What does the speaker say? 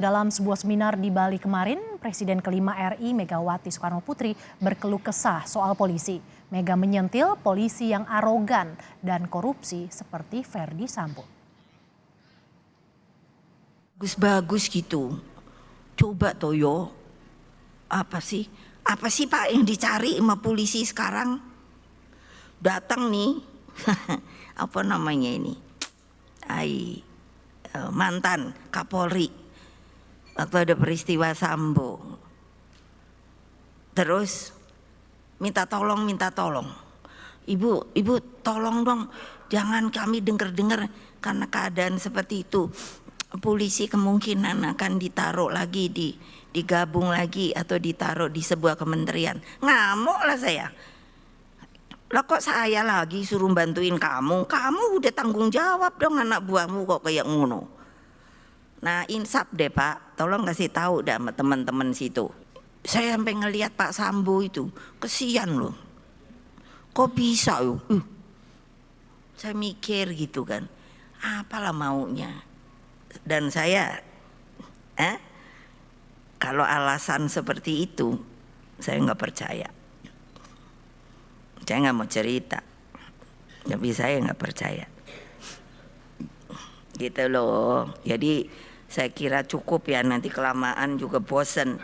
Dalam sebuah seminar di Bali kemarin, Presiden kelima RI Megawati Soekarno Putri berkeluh kesah soal polisi. Mega menyentil polisi yang arogan dan korupsi seperti Verdi Sambo. Bagus-bagus gitu. Coba Toyo, apa sih Pak yang dicari sama polisi sekarang? Datang nih, apa namanya ini? Mantan Kapolri waktu ada peristiwa Sambo. Terus minta tolong. Ibu tolong dong, jangan kami dengar karena keadaan seperti itu. Polisi kemungkinan akan ditaruh lagi digabung lagi atau ditaruh di sebuah kementerian. Ngamuk lah saya. Lah kok saya lagi suruh bantuin kamu? Kamu udah tanggung jawab dong, anak buahmu kok kayak ngono. Nah, insaf deh Pak, tolong kasih tahu dah sama teman-teman situ. Saya sampai ngelihat Pak Sambo itu, kesian loh. Kok bisa yuk? Saya mikir gitu kan, apalah maunya. Dan saya kalau alasan seperti itu saya nggak percaya. Saya nggak mau cerita, tapi saya nggak percaya gitu loh. Jadi saya kira cukup ya, nanti kelamaan juga bosen.